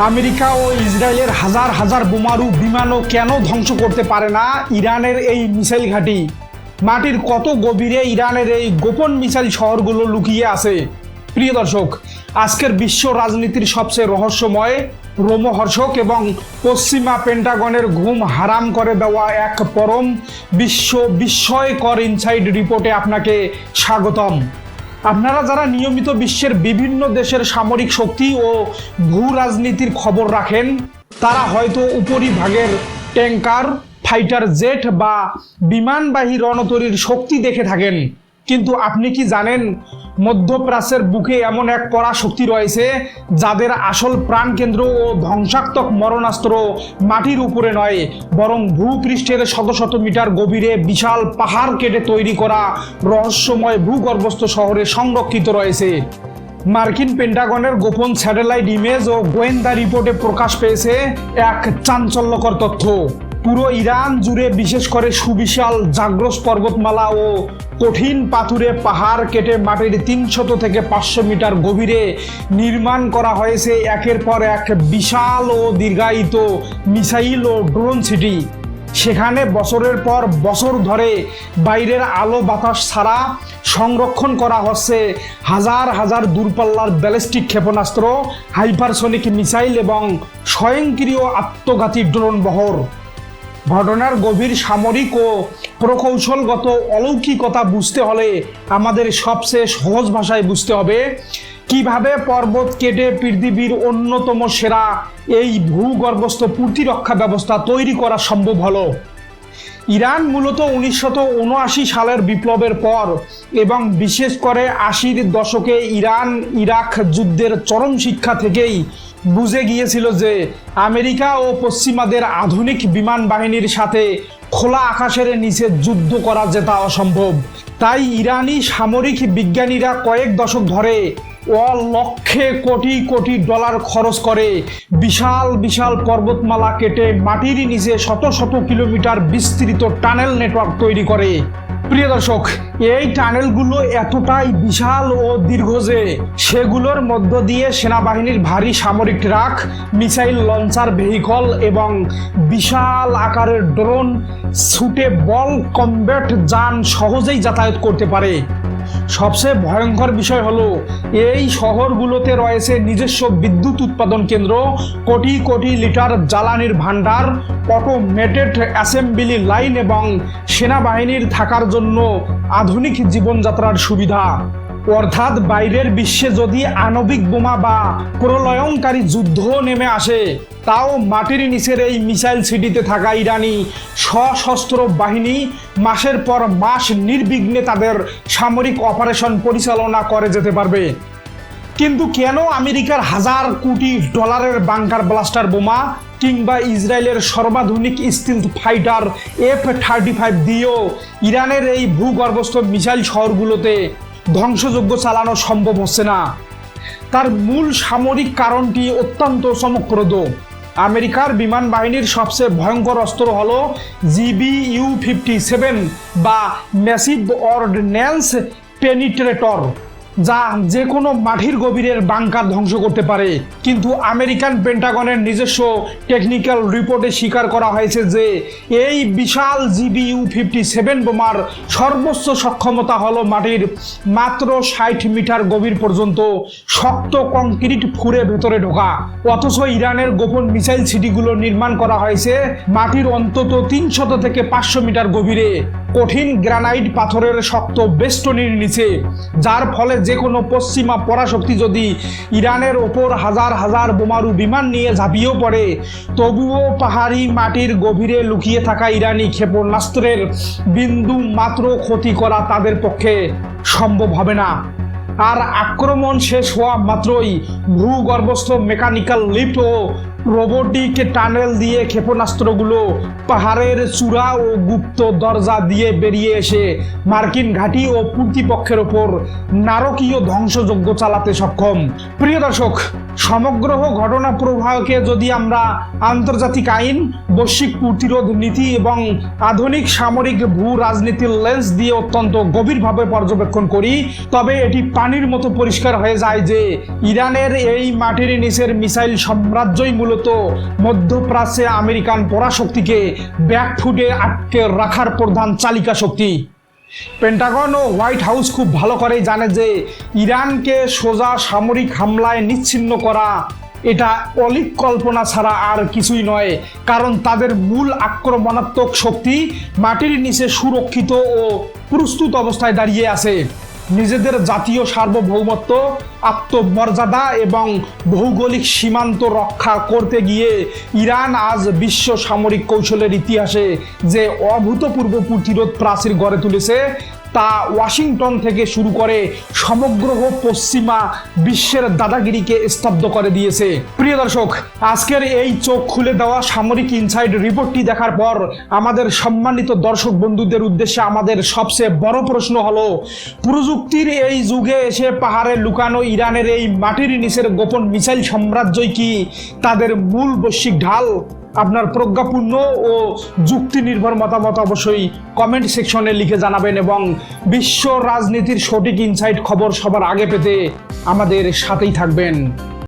America ও ইসরায়েলের হাজার হাজার বোমারু বিমানও কেন ধ্বংস করতে পারে না ইরানের এই মিসাইল ঘাঁটি? মাটির কত গভীরে ইরানের এই গোপন মিসাইল শহরগুলো লুকিয়ে আছে? প্রিয় দর্শক, আজকের বিশ্ব রাজনীতির সবচেয়ে রহস্যময়, রোমহর্ষক এবং পশ্চিমা পেন্টাগনের ঘুম হারাম করে দেওয়া এক পরম বিস্ময়কর ইনসাইড রিপোর্টে আপনাকে স্বাগতম। আপনারা যারা নিয়মিত বিশ্বের বিভিন্ন দেশের সামরিক শক্তি ও ভূ রাজনীতির খবর রাখেন, তারা হয়তো উপরিভাগের ট্যাঙ্কার, ফাইটার জেট বা বিমানবাহী রণতরীর শক্তি দেখে থাকেন, কিন্তু আপনি কি জানেন মধ্যপ্রাচ্যের বুকে এমন এক পরাশক্তি রয়েছে যাদের আসল প্রাণকেন্দ্র ও ধ্বংসাত্মক মরণাস্ত্র মাটির উপরে নয়, বরং ভূপৃষ্ঠের শত শত মিটার গভীরে বিশাল পাহাড় কেটে তৈরি করা রহস্যময় ভূগর্ভস্থ শহরে সংরক্ষিত রয়েছে। মার্কিন পেন্টাগনের গোপন স্যাটেলাইট ইমেজ ও গোয়েন্দা রিপোর্টে প্রকাশ পেয়েছে এক চাঞ্চল্যকর তথ্য। পুরো ইরান জুড়ে, বিশেষ করে সুবিশাল জাগ্রস পর্বতমালা ও কঠিন পাথুরে পাহাড় কেটে মাটির 300 থেকে 500 মিটার গভীরে নির্মাণ করা হয়েছে একের পর এক বিশাল ও দীর্ঘায়িত মিসাইল ও ড্রোন সিটি। সেখানে বছরের পর বছর ধরে বাইরের আলো বাতাস ছাড়া সংরক্ষণ করা হচ্ছে হাজার হাজার দূরপাল্লার ব্যালিস্টিক ক্ষেপণাস্ত্র, হাইপারসনিক মিসাইল এবং স্বয়ংক্রিয় আত্মঘাতী ড্রোন বহর। ঘটনার গভীর সামরিক ও প্রকৌশলগত অলৌকিকতা বুঝতে হলে আমাদের সবচেয়ে সহজ ভাষায় বুঝতে হবে কিভাবে পর্বত কেটে পৃথিবীর অন্যতম সেরা এই ভূগর্ভস্থ প্রতিরক্ষা ব্যবস্থা তৈরি করা সম্ভব হলো। ইরান মূলত 1979 সালের বিপ্লবের পর এবং বিশেষ করে 80-র দশকে ইরান ইরাক যুদ্ধের চরম শিক্ষা থেকেই বুঝে গিয়েছিল যে আমেরিকা ও পশ্চিমাদের আধুনিক বিমান বাহিনীর সাথে খোলা আকাশের নিচে যুদ্ধ করা যেটা অসম্ভব। তাই ইরানি সামরিক বিজ্ঞানীরা কয়েক দশক ধরে লক্ষে কোটি কোটি ডলার খরচ করে বিশাল বিশাল পর্বতমালা কেটে মাটির নিচে শত শত কিলোমিটার বিস্তৃত টানেল নেটওয়ার্ক তৈরি করে। প্রিয় দর্শক, এই টানেলগুলো এতটাই বিশাল ও দীর্ঘ যে সেগুলোর মধ্য দিয়ে সেনাবাহিনীর ভারী সামরিক ট্রাক, মিসাইল লঞ্চার ভেহিকল এবং বিশাল আকারের ড্রোন, সুটেবল কমব্যাট যান সহজেই যাতায়াত করতে পারে। সবচেয়ে ভয়ঙ্কর বিষয় হলো এই শহরগুলোতে রয়েছে নিজস্ব বিদ্যুৎ উৎপাদন কেন্দ্র, কোটি কোটি লিটার জ্বালানির ভাণ্ডার, অটোমেটেড অ্যাসেম্বলি লাইন এবং সেনাবাহিনীর থাকার জন্য আধুনিক জীবনযাত্রার সুবিধা। অর্থাৎ বাইরের বিশ্বে যদি আণবিক বোমা বা প্রলয়ঙ্কারী যুদ্ধ নেমে আসে, তাও মাটির নিচের এই মিসাইল সিটিতে থাকা ইরানি সশস্ত্র বাহিনী মাসের পর মাস নির্বিঘ্নে তাদের সামরিক অপারেশন পরিচালনা করে যেতে পারবে। কিন্তু কেন আমেরিকার হাজার কোটি ডলারের বাংকার ব্লাস্টার বোমা কিংবা ইসরায়েলের সর্বাধুনিক স্টিলথ ফাইটার F-35 দিয়েও ইরানের এই ভূগর্ভস্থ মিসাইল শহরগুলোতে ধ্বংসযজ্ঞ চালানো সম্ভব হচ্ছে না? তার মূল সামরিক কারণটি অত্যন্ত চমকপ্রদ। আমেরিকার বিমান বাহিনীর সবচেয়ে ভয়ঙ্কর অস্ত্র হলো GBU-57 বা ম্যাসিভ অর্ডিন্যান্স পেনিট্রেটর, যা যে কোনো মাটির গভীরের বাংকার ধ্বংস করতে পারে। কিন্তু আমেরিকান পেন্টাগনের নিজস্ব টেকনিক্যাল রিপোর্টে স্বীকার করা হয়েছে যে এই বিশাল GBU-57 বোমার সর্বোচ্চ সক্ষমতা হলো মাটির মাত্র 60 মিটার গভীর পর্যন্ত শক্ত কংক্রিট ফুঁড়ে ভেতরে ঢোকা। অথচ ইরানের গোপন মিসাইল সিটিগুলো নির্মাণ করা হয়েছে মাটির অন্তত 300 থেকে 500 মিটার গভীরে কঠিন গ্রানাইট পাথরের শক্ত বেষ্টনীর নিচে, যার ফলে যে কোনো পশ্চিমা পরাশক্তি যদি ইরানের ওপর হাজার হাজার বোমারু বিমান নিয়ে ঝাঁপিয়েও পড়ে, তবুও পাহাড়ি মাটির গভীরে লুকিয়ে থাকা ইরানি ক্ষেপণাস্ত্রের বিন্দু মাত্র ক্ষতি করা তাদের পক্ষে সম্ভব হবে না। আর আক্রমণ শেষ হওয়া মাত্রই ভূগর্ভস্থ মেকানিক্যাল লিফট ও রোবোটিক টানেল দিয়ে ক্ষেপণাস্ত্রগুলো পাহাড়ের চূড়া ও গুপ্ত দরজা দিয়ে বেরিয়ে এসে মার্কিন ঘাঁটি ও প্রতিপক্ষের ওপর নারকীয় ধ্বংসযজ্ঞ চালাতে সক্ষম। প্রিয় দর্শক, সমগ্র ঘটনা প্রবাহকে যদি আমরা আন্তর্জাতিক আইন, বৈশ্বিক প্রতিরোধ নীতি এবং আধুনিক সামরিক ভূ রাজনীতির লেন্স দিয়ে অত্যন্ত গভীরভাবে পর্যবেক্ষণ করি, তবে এটি পানির মতো পরিষ্কার হয়ে যায় যে ইরানের এই মাটির নিচের মিসাইল সাম্রাজ্যই মূলত মধ্যপ্রাচ্যে আমেরিকান পরাশক্তিকে ব্যাকফুটে আটকে রাখার প্রধান চালিকা শক্তি। পেন্টাগন ও হোয়াইট হাউস খুব ভালো করেই জানে যে ইরানকে সোজা সামরিক হামলায় নিচ্ছিন্ন করা এটা অলীক কল্পনা ছাড়া আর কিছুই নয়, কারণ তাদের মূল আক্রমণাত্মক শক্তি মাটির নিচে সুরক্ষিত ও প্রস্তুত অবস্থায় দাঁড়িয়ে আছে। নিজেদের জাতীয় সার্বভৌমত্ব, আত্মমর্যাদা এবং ভৌগোলিক সীমান্ত রক্ষা করতে গিয়ে ইরান আজ বিশ্ব সামরিক কৌশলের ইতিহাসে যে অভূতপূর্ব প্রতিরোধ প্রাচীর গড়ে তুলেছে তা ওয়াশিংটন থেকে শুরু করে সমগ্র পশ্চিমা বিশ্বের দাদাগিরিকে স্তব্ধ করে দিয়েছে। প্রিয় দর্শক, আজকের এই চোখ খুলে দেওয়া সামরিক ইনসাইড রিপোর্টটি দেখার পর আমাদের সম্মানিত দর্শক বন্ধুদের উদ্দেশ্যে আমাদের সবচেয়ে বড় প্রশ্ন হলো, প্রযুক্তির এই যুগে এসে পাহাড়ে লুকানো ইরানের এই মাটির নিচের গোপন মিসাইল সাম্রাজ্যই কি তাদের মূল বৈশ্বিক ঢাল? আপনার প্রজ্ঞাপূর্ণ ও যুক্তি নির্ভর মতামত অবশ্যই কমেন্ট সেকশনে লিখে জানাবেন এবং বিশ্ব রাজনীতির সঠিক ইনসাইট খবর সবার আগে পেতে আমাদের সাথেই থাকবেন।